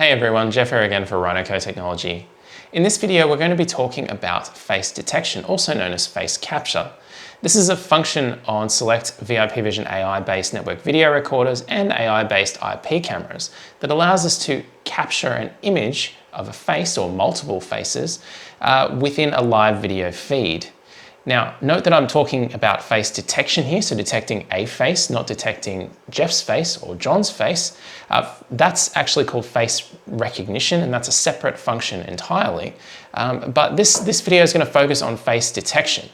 Hey everyone, Jeff here again for RhinoCo Technology. In this video, we're going to be talking about face detection, also known as face capture. This is a function on select VIP Vision AI-based network video recorders and AI-based IP cameras that allows us to capture an image of a face or multiple faces within a live video feed. Now, note that I'm talking about face detection here, so detecting a face, not detecting Jeff's face or John's face. That's actually called face recognition, and that's a separate function entirely. But this video is going to focus on face detection.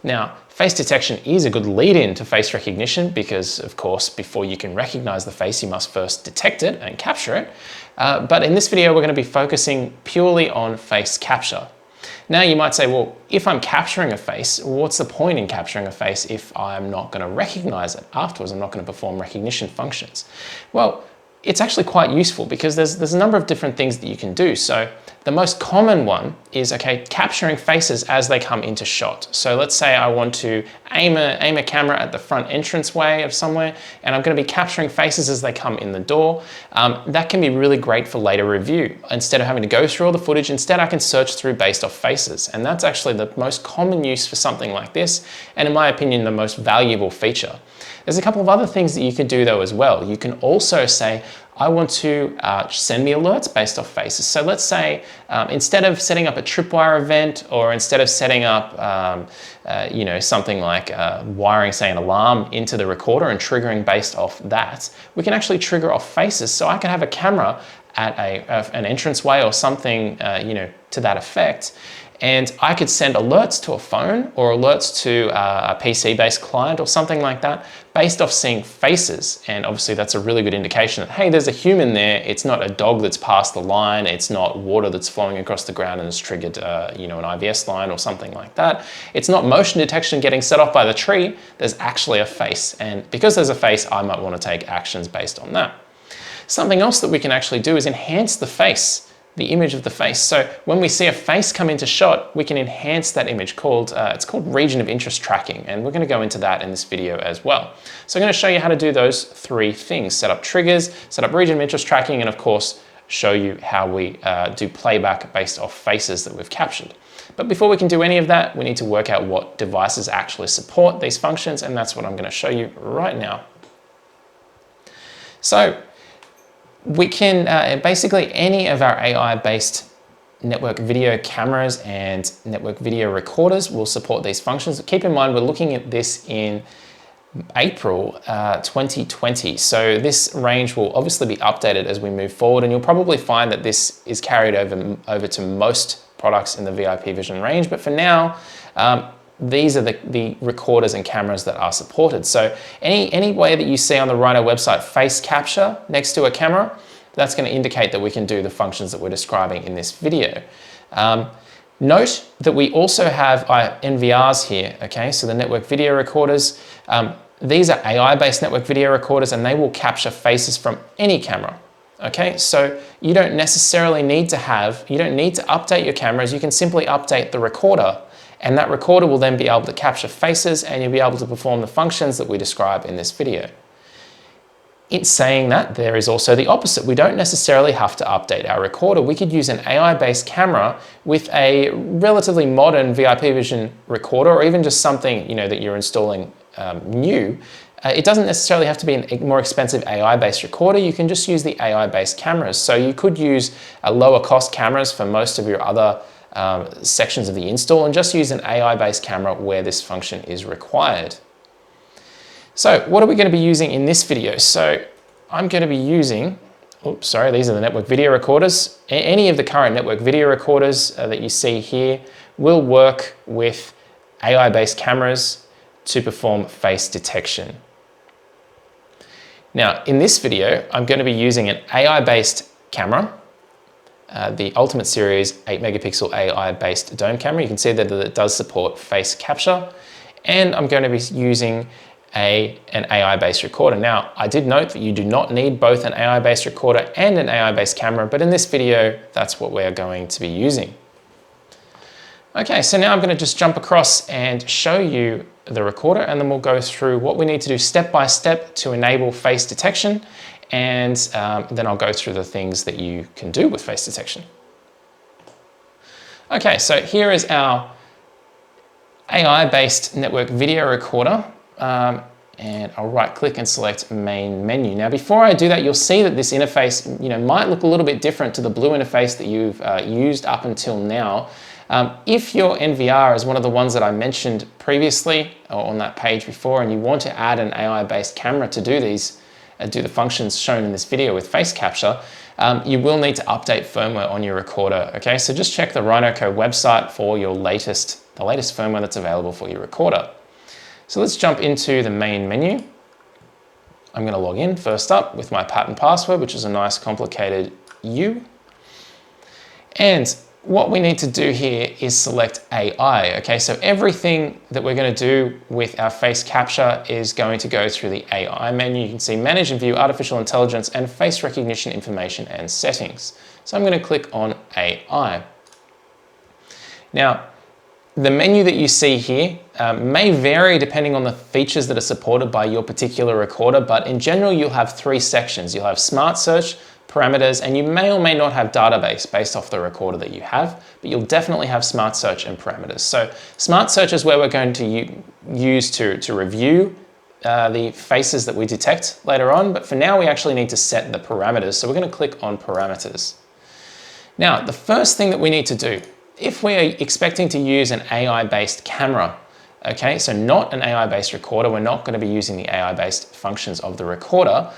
Now, face detection is a good lead-in to face recognition because, of course, before you can recognize the face, you must first detect it and capture it. But in this video, we're going to be focusing purely on face capture. Now you might say, well, if I'm capturing a face, what's the point in capturing a face if I'm not going to recognize it afterwards? I'm not going to perform recognition functions. Well, it's actually quite useful because there's a number of different things that you can do. So the most common one is, capturing faces as they come into shot. So let's say I want to aim a camera at the front entranceway of somewhere, and I'm going to be capturing faces as they come in the door. That can be really great for later review. Instead of having to go through all the footage, instead I can search through based off faces. And that's actually the most common use for something like this, and in my opinion, the most valuable feature. There's a couple of other things that you could do though as well. You can also say, I want to send me alerts based off faces. So let's say instead of setting up a tripwire event, or instead of setting up something like wiring, say, an alarm into the recorder and triggering based off that, we can actually trigger off faces. So I can have a camera at an entranceway or something to that effect, and I could send alerts to a phone or alerts to a PC-based client or something like that based off seeing faces. And obviously that's a really good indication that, hey, there's a human there. It's not a dog that's passed the line. It's not water that's flowing across the ground and has triggered an IVS line or something like that. It's not motion detection getting set off by the tree. There's actually a face. And because there's a face, I might want to take actions based on that. Something else that we can actually do is enhance the face, the image of the face. So when we see a face come into shot, we can enhance that image. It's called region of interest tracking, and we're going to go into that in this video as well. So I'm going to show you how to do those three things: set up triggers, set up region of interest tracking, and of course show you how we do playback based off faces that we've captured. But before we can do any of that, we need to work out what devices actually support these functions, and that's what I'm going to show you right now. So we can basically any of our AI-based network video cameras and network video recorders will support these functions. Keep in mind, we're looking at this in April 2020. So this range will obviously be updated as we move forward, and you'll probably find that this is carried over to most products in the VIP Vision range. But for now, these are the recorders and cameras that are supported. So any way that you see on the Rhino website face capture next to a camera, that's going to indicate that we can do the functions that we're describing in this video. Note that we also have NVRs here, so the network video recorders. These are AI-based network video recorders, and they will capture faces from any camera. So you don't necessarily need to update your cameras. You can simply update the recorder, and that recorder will then be able to capture faces, and you'll be able to perform the functions that we describe in this video. In saying that, there is also the opposite. We don't necessarily have to update our recorder. We could use an AI-based camera with a relatively modern VIP Vision recorder, or even just something that you're installing new. It doesn't necessarily have to be a more expensive AI-based recorder. You can just use the AI-based cameras. So you could use lower cost cameras for most of your other sections of the install, and just use an AI-based camera where this function is required. So what are we going to be using in this video? So I'm going to be using, these are the network video recorders. Any of the current network video recorders that you see here will work with AI-based cameras to perform face detection. Now, in this video, I'm going to be using an AI-based camera, the Ultimate Series 8 megapixel AI-based dome camera. You can see that it does support face capture, and I'm going to be using an AI-based recorder. Now, I did note that you do not need both an AI-based recorder and an AI-based camera, but in this video, that's what we're going to be using. Okay, so now I'm going to just jump across and show you the recorder, and then we'll go through what we need to do step by step to enable face detection, and then I'll go through the things that you can do with face detection. Okay, so here is our AI-based network video recorder, and I'll right-click and select main menu. Now, before I do that, you'll see that this interface, might look a little bit different to the blue interface that you've used up until now. If your NVR is one of the ones that I mentioned previously or on that page before, and you want to add an AI-based camera to do the functions shown in this video with face capture, you will need to update firmware on your recorder. Okay, so just check the RhinoCo website for the latest firmware that's available for your recorder. So let's jump into the main menu. I'm going to log in first up with my pattern password, which is a nice complicated U. And what we need to do here is select AI. Okay, so everything that we're going to do with our face capture is going to go through the AI menu. You can see manage and view artificial intelligence and face recognition information and settings. So I'm going to click on AI. Now, the menu that you see here may vary depending on the features that are supported by your particular recorder, but in general, you'll have three sections. You'll have Smart Search, Parameters, and you may or may not have Database based off the recorder that you have, but you'll definitely have Smart Search and Parameters. So Smart Search is where we're going to use to review the faces that we detect later on, but for now, we actually need to set the parameters. So we're going to click on Parameters. Now, the first thing that we need to do, if we're expecting to use an AI-based camera, okay, so not an AI-based recorder, we're not going to be using the AI-based functions of the recorder,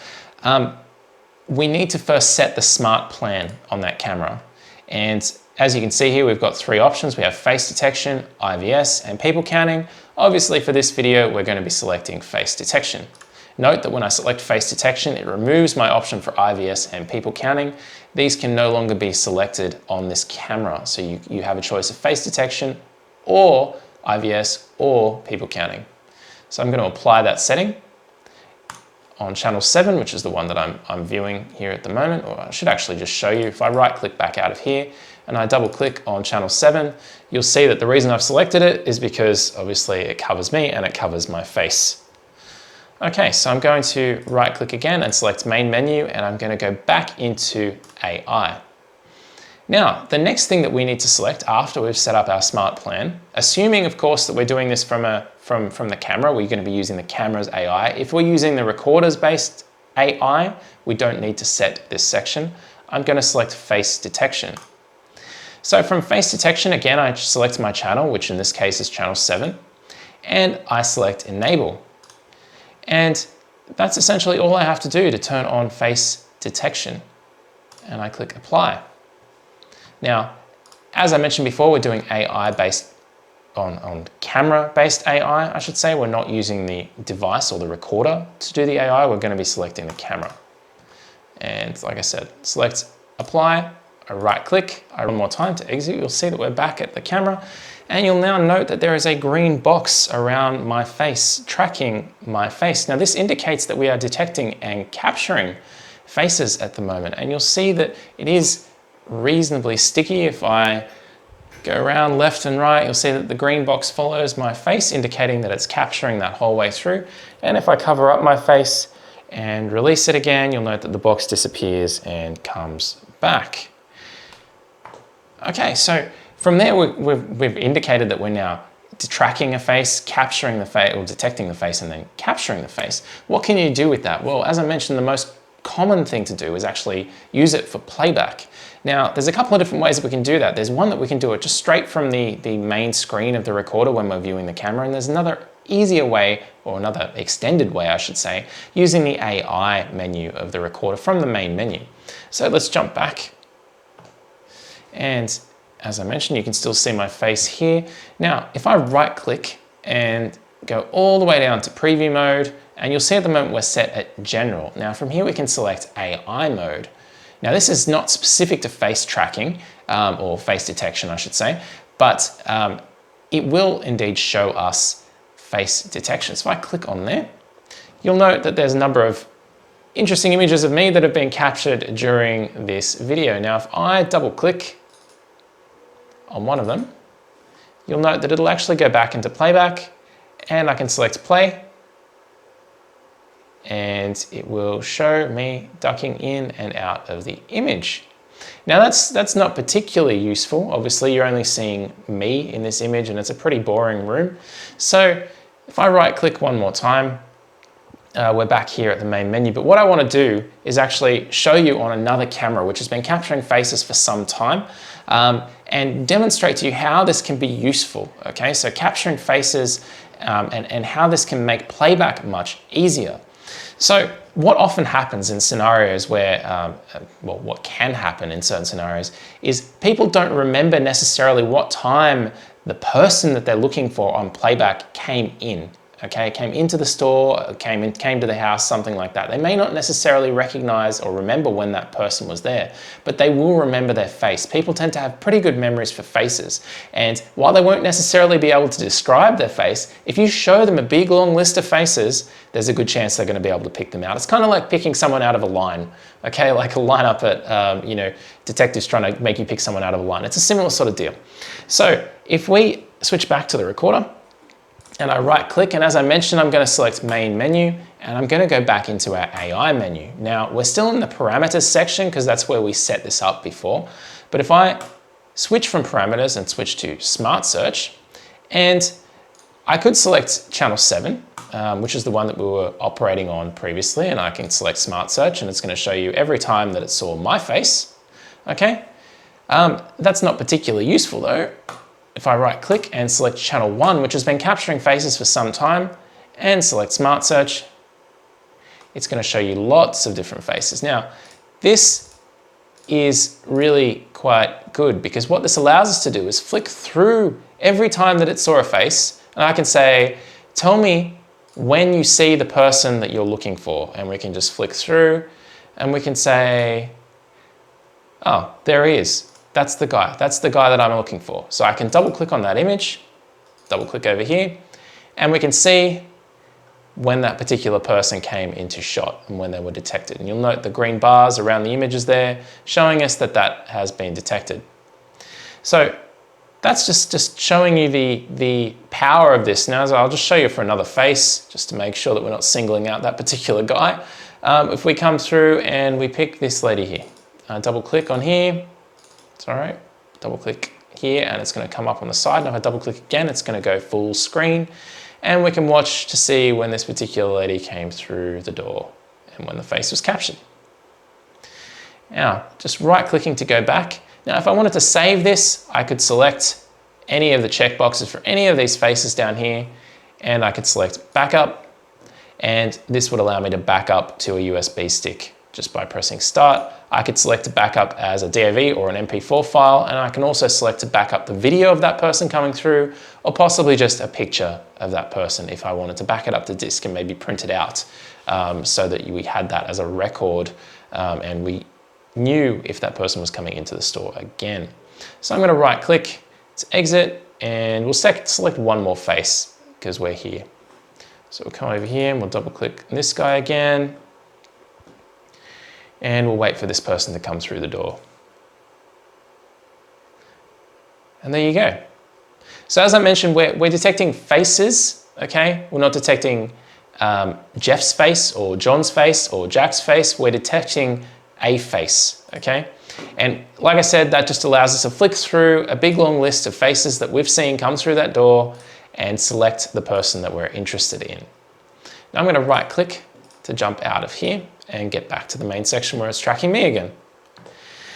we need to first set the smart plan on that camera. And as you can see here, we've got three options. We have face detection, IVS, and people counting. Obviously for this video, we're going to be selecting face detection. Note that when I select face detection, it removes my option for IVS and people counting. These can no longer be selected on this camera. So you have a choice of face detection or IVS or people counting. So I'm going to apply that setting on channel 7, which is the one that I'm viewing here at the moment, or I should actually just show you. If I right click back out of here and I double click on channel 7, you'll see that the reason I've selected it is because obviously it covers me and it covers my face. Okay, so I'm going to right click again and select main menu, and I'm going to go back into AI. Now, the next thing that we need to select after we've set up our smart plan, assuming of course that we're doing this from the camera, we're going to be using the camera's AI. If we're using the recorder's based AI, we don't need to set this section. I'm going to select face detection. So from face detection, again, I select my channel, which in this case is channel 7, and I select enable. And that's essentially all I have to do to turn on face detection. And I click apply. Now, as I mentioned before, we're doing AI based on camera based AI, I should say. We're not using the device or the recorder to do the AI. We're going to be selecting the camera. And like I said, select apply, I right click, I one more time to exit. You'll see that we're back at the camera. And you'll now note that there is a green box around my face, tracking my face. Now this indicates that we are detecting and capturing faces at the moment. And you'll see that it is reasonably sticky. If I go around left and right, you'll see that the green box follows my face, indicating that it's capturing that whole way through. And if I cover up my face and release it again, you'll note that the box disappears and comes back. Okay, so from there, we've indicated that we're now tracking a face, capturing the face, or detecting the face, and then capturing the face. What can you do with that? Well, as I mentioned, the most common thing to do is actually use it for playback. Now, there's a couple of different ways that we can do that. There's one that we can do it just straight from the main screen of the recorder when we're viewing the camera, and there's another easier way, or another extended way, I should say, using the AI menu of the recorder from the main menu. So let's jump back. And as I mentioned, you can still see my face here. Now, if I right click and go all the way down to preview mode, and you'll see at the moment we're set at general. Now from here we can select AI mode. Now this is not specific to face tracking, or face detection I should say, but it will indeed show us face detection. So if I click on there, you'll note that there's a number of interesting images of me that have been captured during this video. Now if I double click on one of them, you'll note that it'll actually go back into playback, and I can select play, and it will show me ducking in and out of the image. Now that's not particularly useful. Obviously, you're only seeing me in this image and it's a pretty boring room. So if I right click one more time, we're back here at the main menu. But what I want to do is actually show you on another camera, which has been capturing faces for some time, and demonstrate to you how this can be useful. Okay, so capturing faces and how this can make playback much easier. So what often happens in scenarios where, well, what can happen in certain scenarios is people don't remember necessarily what time the person that they're looking for on playback came in. Okay, came into the store, came to the house, something like that. They may not necessarily recognize or remember when that person was there, but they will remember their face. People tend to have pretty good memories for faces. And while they won't necessarily be able to describe their face, if you show them a big long list of faces, there's a good chance they're going to be able to pick them out. It's kind of like picking someone out of a line, okay? Like a lineup at, detectives trying to make you pick someone out of a line. It's a similar sort of deal. So if we switch back to the recorder, and I right click, and as I mentioned, I'm going to select main menu and I'm going to go back into our AI menu. Now we're still in the parameters section because that's where we set this up before. But if I switch from parameters and switch to smart search, and I could select channel 7, which is the one that we were operating on previously, and I can select smart search and it's going to show you every time that it saw my face. Okay, that's not particularly useful though. If I right click and select channel 1, which has been capturing faces for some time, and select smart search, it's going to show you lots of different faces. Now, this is really quite good because what this allows us to do is flick through every time that it saw a face, and I can say, tell me when you see the person that you're looking for, and we can just flick through and we can say, oh, there he is. That's the guy that I'm looking for. So I can double click on that image, double click over here, and we can see when that particular person came into shot and when they were detected. And you'll note the green bars around the images there, showing us that that has been detected. So that's just showing you the power of this. Now, I'll just show you for another face, just to make sure that we're not singling out that particular guy. If we come through and we pick this lady here, double click on here, it's all right, double click here and it's going to come up on the side. And if I double click again, it's going to go full screen and we can watch to see when this particular lady came through the door and when the face was captured. Now, just right clicking to go back. Now, if I wanted to save this, I could select any of the checkboxes for any of these faces down here and I could select backup, and this would allow me to back up to a USB stick just by pressing start. I could select to backup as a DAV or an MP4 file, and I can also select to back up the video of that person coming through, or possibly just a picture of that person if I wanted to back it up to disk and maybe print it out so that we had that as a record and we knew if that person was coming into the store again. So I'm going to right click to exit, and we'll select one more face because we're here. So we'll come over here and we'll double click this guy again. And we'll wait for this person to come through the door. And there you go. So as I mentioned, we're detecting faces, okay? We're not detecting Jeff's face or John's face or Jack's face. We're detecting a face, okay? And like I said, that just allows us to flick through a big long list of faces that we've seen come through that door and select the person that we're interested in. Now I'm going to right click to jump out of here and get back to the main section where it's tracking me again.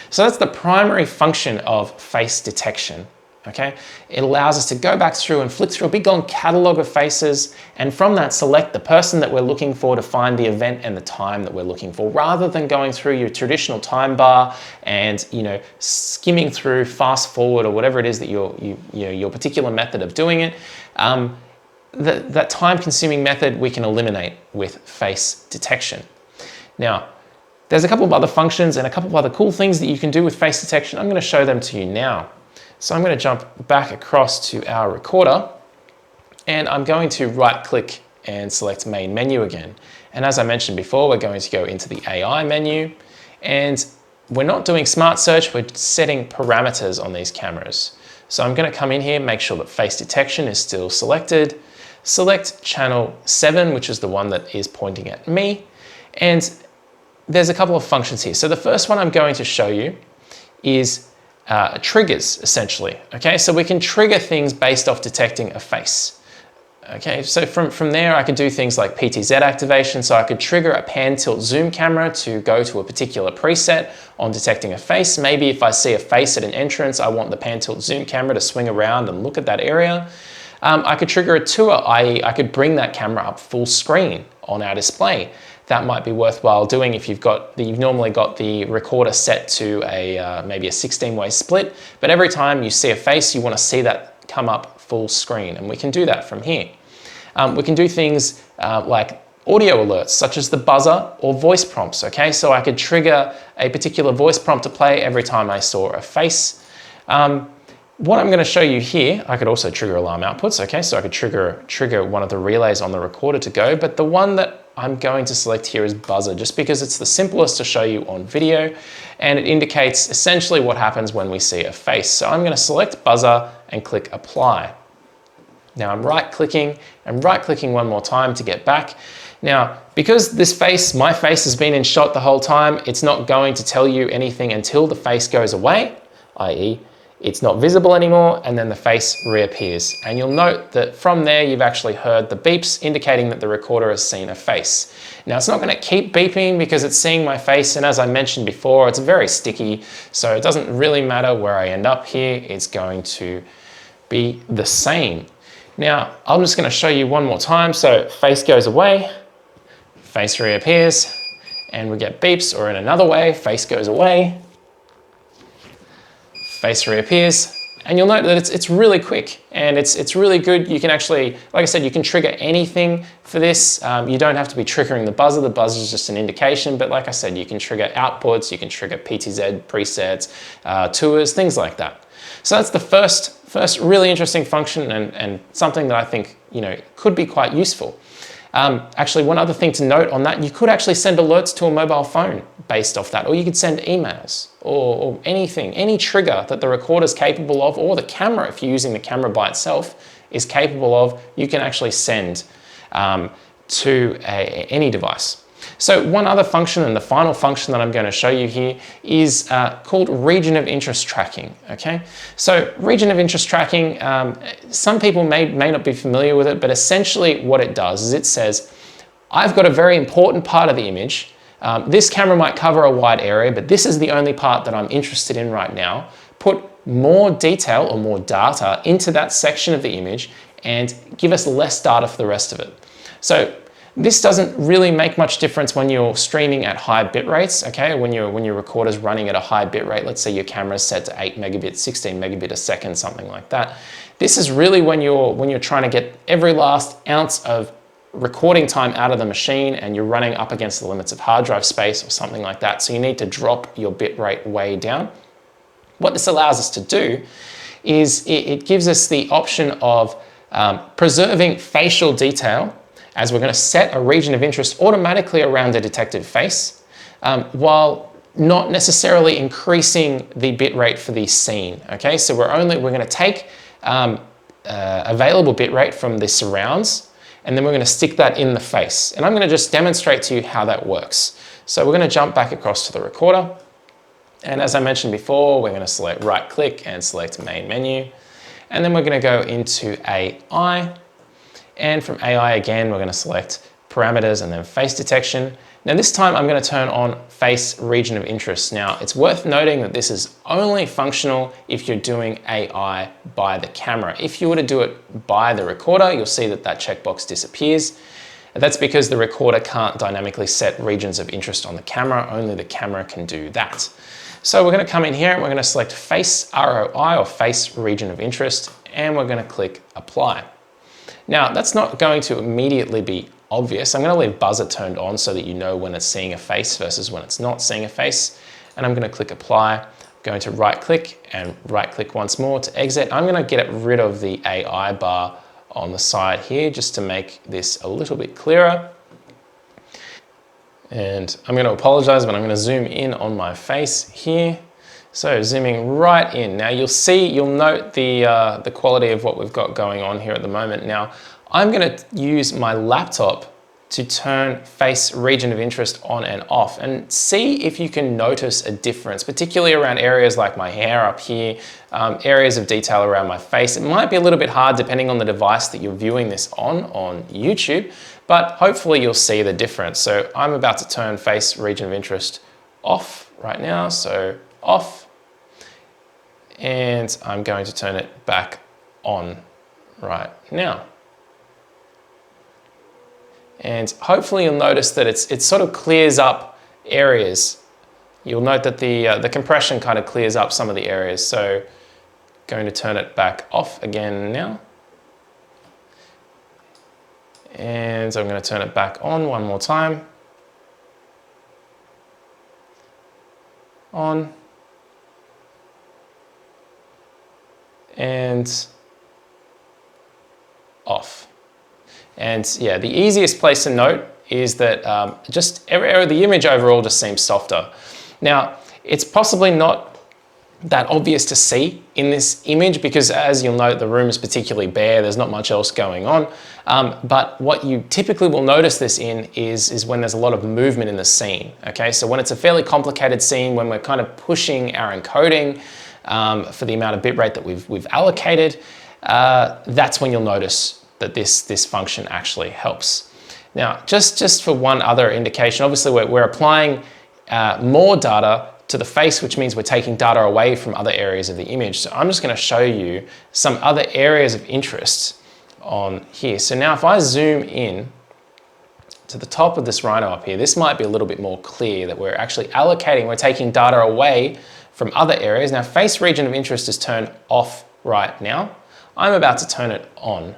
So that's the primary function of face detection, okay? It allows us to go back through and flick through a big long catalog of faces, and from that select the person that we're looking for to find the event and the time that we're looking for, rather than going through your traditional time bar and skimming through, fast forward, or whatever it is that your particular method of doing it. That time-consuming method we can eliminate with face detection. Now, there's a couple of other functions and a couple of other cool things that you can do with face detection. I'm going to show them to you now. So I'm going to jump back across to our recorder, and I'm going to right-click and select main menu again. And as I mentioned before, we're going to go into the AI menu, and we're not doing smart search, we're setting parameters on these cameras. So I'm going to come in here, make sure that face detection is still selected. select channel 7, which is the one that is pointing at me. And there's a couple of functions here. So the first one I'm going to show you is triggers, essentially. Okay, so we can trigger things based off detecting a face. Okay, so from there I could do things like PTZ activation, so I could trigger a pan tilt zoom camera to go to a particular preset on detecting a face. Maybe if I see a face at an entrance, I want the pan tilt zoom camera to swing around and look at that area. I could trigger a tour, i.e. I could bring that camera up full screen on our display. That might be worthwhile doing if you've normally got the recorder set to a maybe a 16-way split, but every time you see a face, you want to see that come up full screen, and we can do that from here. We can do things like audio alerts, such as the buzzer or voice prompts, okay? So I could trigger a particular voice prompt to play every time I saw a face. What I'm going to show you here, I could also trigger alarm outputs, okay? So I could trigger one of the relays on the recorder to go, but the one that I'm going to select here is buzzer, just because it's the simplest to show you on video, and it indicates essentially what happens when we see a face. So I'm going to select buzzer and click apply. Now I'm right-clicking and right-clicking one more time to get back. Now, because this face, my face, has been in shot the whole time, it's not going to tell you anything until the face goes away, i.e. it's not visible anymore, and then the face reappears. And you'll note that from there, you've actually heard the beeps indicating that the recorder has seen a face. Now, it's not going to keep beeping because it's seeing my face, and as I mentioned before, it's very sticky, so it doesn't really matter where I end up here, it's going to be the same. Now, I'm just going to show you one more time. So face goes away, face reappears, and we get beeps, or in another way, face goes away, face reappears, and you'll note that it's really quick and it's really good. You can actually, like I said, you can trigger anything for this. You don't have to be triggering the buzzer. The buzzer is just an indication, but like I said, you can trigger outputs, you can trigger PTZ presets, tours, things like that. So that's the first really interesting function and something that I think, could be quite useful. Actually, one other thing to note on that, you could actually send alerts to a mobile phone based off that, or you could send emails or anything, any trigger that the recorder is capable of, or the camera, if you're using the camera by itself, is capable of, you can actually send to any device. So one other function, and the final function that I'm going to show you here, is called region of interest tracking, okay? So region of interest tracking, some people may not be familiar with it, but essentially what it does is it says, I've got a very important part of the image. This camera might cover a wide area, but this is the only part that I'm interested in right now. Put more detail or more data into that section of the image and give us less data for the rest of it. So this doesn't really make much difference when you're streaming at high bit rates, okay? When your recorder's running at a high bit rate, let's say your camera's set to 8 megabits, 16 megabit a second, something like that. This is really when you're trying to get every last ounce of recording time out of the machine and you're running up against the limits of hard drive space or something like that. So you need to drop your bit rate way down. What this allows us to do is it gives us the option of preserving facial detail, as we're going to set a region of interest automatically around a detected face, while not necessarily increasing the bit rate for the scene. Okay, so we're going to take available bit rate from the surrounds, and then we're going to stick that in the face. And I'm going to just demonstrate to you how that works. So we're going to jump back across to the recorder, and as I mentioned before, we're going to select right click and select main menu, and then we're going to go into AI. And from AI again, we're going to select parameters and then face detection. Now this time I'm going to turn on face region of interest. Now it's worth noting that this is only functional if you're doing AI by the camera. If you were to do it by the recorder, you'll see that checkbox disappears. That's because the recorder can't dynamically set regions of interest on the camera. Only the camera can do that. So we're going to come in here and we're going to select face ROI, or face region of interest, and we're going to click apply. Now, that's not going to immediately be obvious. I'm going to leave buzzer turned on so that you know when it's seeing a face versus when it's not seeing a face. And I'm going to click apply. I'm going to right click and right click once more to exit. I'm going to get rid of the AI bar on the side here just to make this a little bit clearer. And I'm going to apologize, but I'm going to zoom in on my face here. So zooming right in. Now you'll note the quality of what we've got going on here at the moment. Now, I'm going to use my laptop to turn face region of interest on and off and see if you can notice a difference, particularly around areas like my hair up here, areas of detail around my face. It might be a little bit hard depending on the device that you're viewing this on YouTube, but hopefully you'll see the difference. So I'm about to turn face region of interest off right now, so off, and I'm going to turn it back on right now. And hopefully you'll notice that it sort of clears up areas. You'll note that the compression kind of clears up some of the areas. So going to turn it back off again now. And I'm going to turn it back on one more time. On. And off. And yeah, the easiest place to note is that the image overall just seems softer. Now, it's possibly not that obvious to see in this image because, as you'll note, the room is particularly bare, there's not much else going on. But what you typically will notice this in is when there's a lot of movement in the scene, okay? So when it's a fairly complicated scene, when we're kind of pushing our encoding for the amount of bitrate that we've allocated, that's when you'll notice that this function actually helps. Now, just for one other indication, obviously we're applying more data to the face, which means we're taking data away from other areas of the image. So I'm just going to show you some other areas of interest on here. So now if I zoom in to the top of this Rhino up here, this might be a little bit more clear that we're actually we're taking data away from other areas. Now, face region of interest is turned off right now. I'm about to turn it on.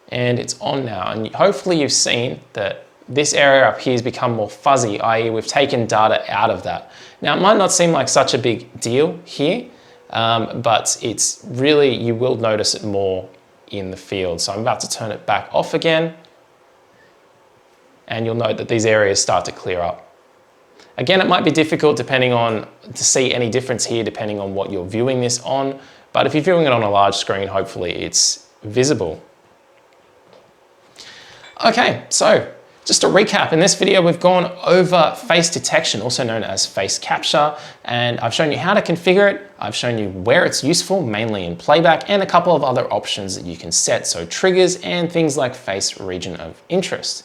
And it's on now, and hopefully you've seen that this area up here has become more fuzzy, i.e. we've taken data out of that. Now, it might not seem like such a big deal here, but it's really, you will notice it more in the field. So I'm about to turn it back off again, and you'll note that these areas start to clear up. Again, it might be difficult to see any difference here depending on what you're viewing this on, but if you're viewing it on a large screen, hopefully it's visible. Okay, so just to recap, in this video we've gone over face detection, also known as face capture, and I've shown you how to configure it, I've shown you where it's useful, mainly in playback, and a couple of other options that you can set, so triggers and things like face region of interest.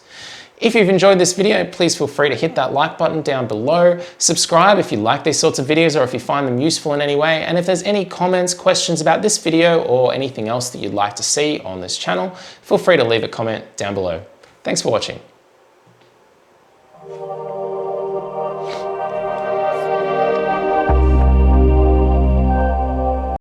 If you've enjoyed this video, please feel free to hit that like button down below, subscribe if you like these sorts of videos or if you find them useful in any way, and if there's any comments, questions about this video or anything else that you'd like to see on this channel, feel free to leave a comment down below. Thanks for watching.